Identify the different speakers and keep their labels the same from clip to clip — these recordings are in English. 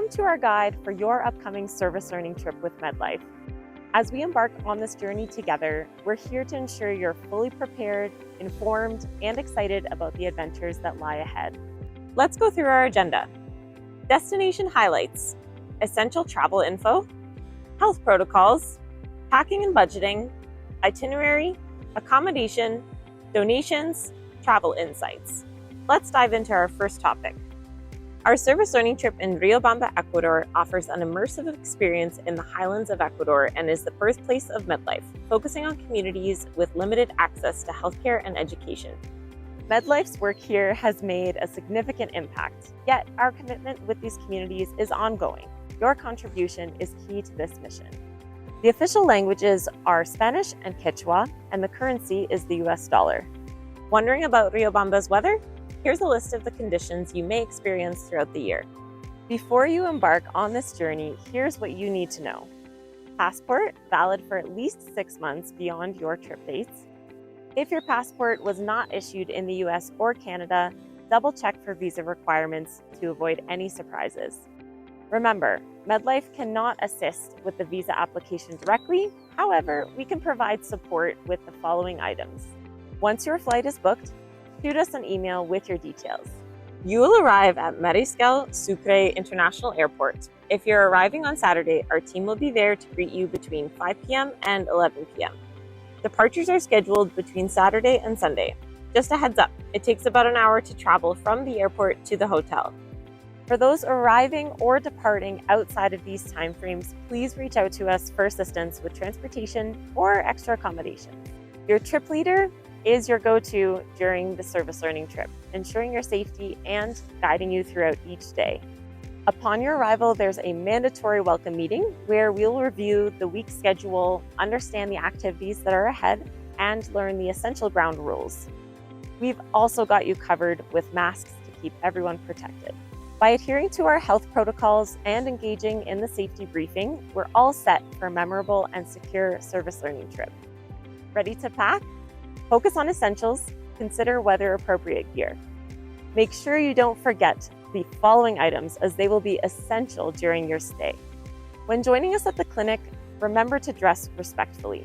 Speaker 1: Welcome to our guide for your upcoming service learning trip with MedLife. As we embark on this journey together, we're here to ensure you're fully prepared, informed, and excited about the adventures that lie ahead. Let's go through our agenda. Destination highlights, essential travel info, health protocols, packing and budgeting, itinerary, accommodation, donations, travel insights. Let's dive into our first topic. Our service learning trip in Riobamba, Ecuador offers an immersive experience in the highlands of Ecuador and is the birthplace of MedLife, focusing on communities with limited access to healthcare and education. MedLife's work here has made a significant impact, yet our commitment with these communities is ongoing. Your contribution is key to this mission. The official languages are Spanish and Quechua, and the currency is the US dollar. Wondering about Riobamba's weather? Here's a list of the conditions you may experience throughout the year. Before you embark on this journey, here's what you need to know. Passport, valid for at least 6 months beyond your trip dates. If your passport was not issued in the US or Canada, double check for visa requirements to avoid any surprises. Remember, MedLife cannot assist with the visa application directly. However, we can provide support with the following items. Once your flight is booked, shoot us an email with your details. You will arrive at Mariscal Sucre International Airport. If you're arriving on Saturday, our team will be there to greet you between 5 p.m. and 11 p.m. Departures are scheduled between Saturday and Sunday. Just a heads up, it takes about an hour to travel from the airport to the hotel. For those arriving or departing outside of these timeframes, please reach out to us for assistance with transportation or extra accommodation. Your trip leader is your go-to during the service learning trip, ensuring your safety and guiding you throughout each day. Upon your arrival, there's a mandatory welcome meeting where we'll review the week's schedule, understand the activities that are ahead, and learn the essential ground rules. We've also got you covered with masks to keep everyone protected. By adhering to our health protocols and engaging in the safety briefing, we're all set for a memorable and secure service learning trip. Ready to pack? Focus on essentials, consider weather-appropriate gear. Make sure you don't forget the following items as they will be essential during your stay. When joining us at the clinic, remember to dress respectfully.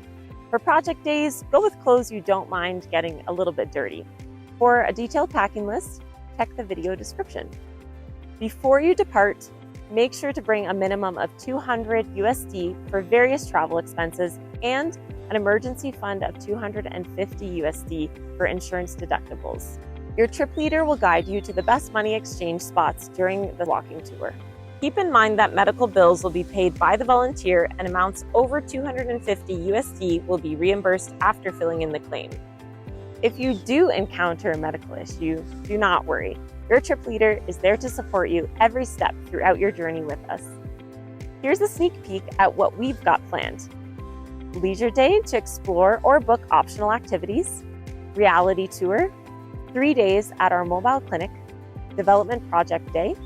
Speaker 1: For project days, go with clothes you don't mind getting a little bit dirty. For a detailed packing list, check the video description. Before you depart, make sure to bring a minimum of 200 USD for various travel expenses and an emergency fund of 250 USD for insurance deductibles. Your trip leader will guide you to the best money exchange spots during the walking tour. Keep in mind that medical bills will be paid by the volunteer and amounts over 250 USD will be reimbursed after filling in the claim. If you do encounter a medical issue, do not worry. Your trip leader is there to support you every step throughout your journey with us. Here's a sneak peek at what we've got planned. Leisure day to explore or book optional activities, reality tour, 3 days at our mobile clinic, development project day,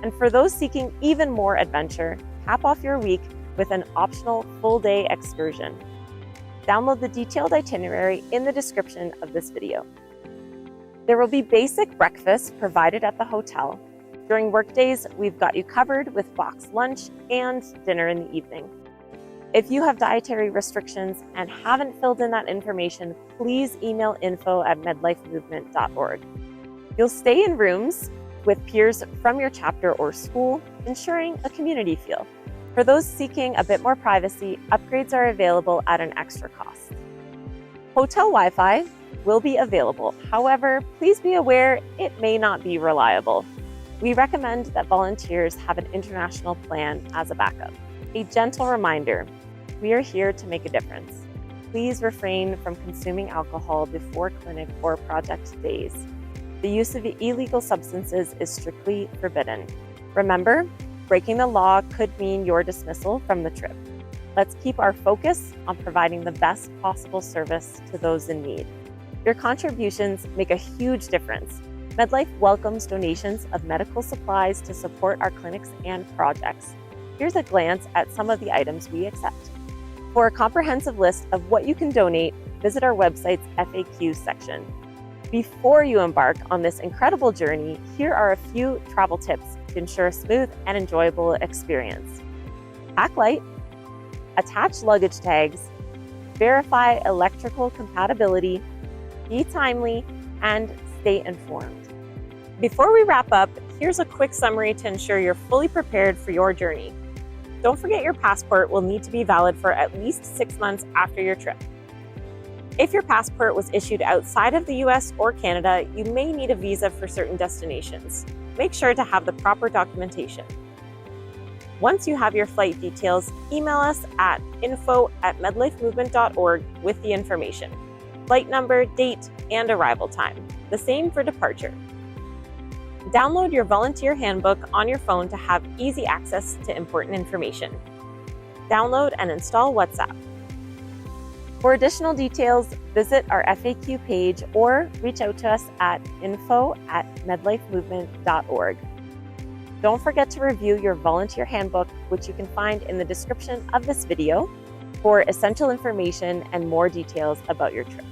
Speaker 1: and for those seeking even more adventure, cap off your week with an optional full-day excursion. Download the detailed itinerary in the description of this video. There will be basic breakfast provided at the hotel. During workdays, we've got you covered with boxed lunch and dinner in the evening. If you have dietary restrictions and haven't filled in that information, please email info@medlifemovement.org. You'll stay in rooms with peers from your chapter or school, ensuring a community feel. For those seeking a bit more privacy, upgrades are available at an extra cost. Hotel Wi-Fi will be available. However, please be aware it may not be reliable. We recommend that volunteers have an international plan as a backup. A gentle reminder, we are here to make a difference. Please refrain from consuming alcohol before clinic or project days. The use of illegal substances is strictly forbidden. Remember, breaking the law could mean your dismissal from the trip. Let's keep our focus on providing the best possible service to those in need. Your contributions make a huge difference. MedLife welcomes donations of medical supplies to support our clinics and projects. Here's a glance at some of the items we accept. For a comprehensive list of what you can donate, visit our website's FAQ section. Before you embark on this incredible journey, here are a few travel tips to ensure a smooth and enjoyable experience. Pack light, attach luggage tags, verify electrical compatibility, be timely, and stay informed. Before we wrap up, here's a quick summary to ensure you're fully prepared for your journey. Don't forget your passport will need to be valid for at least 6 months after your trip. If your passport was issued outside of the US or Canada, you may need a visa for certain destinations. Make sure to have the proper documentation. Once you have your flight details, email us at info@medlifemovement.org with the information, flight number, date, and arrival time. The same for departure. Download your volunteer handbook on your phone to have easy access to important information. Download and install WhatsApp. For additional details, visit our FAQ page or reach out to us at info@medlifemovement.org. Don't forget to review your volunteer handbook, which you can find in the description of this video, for essential information and more details about your trip.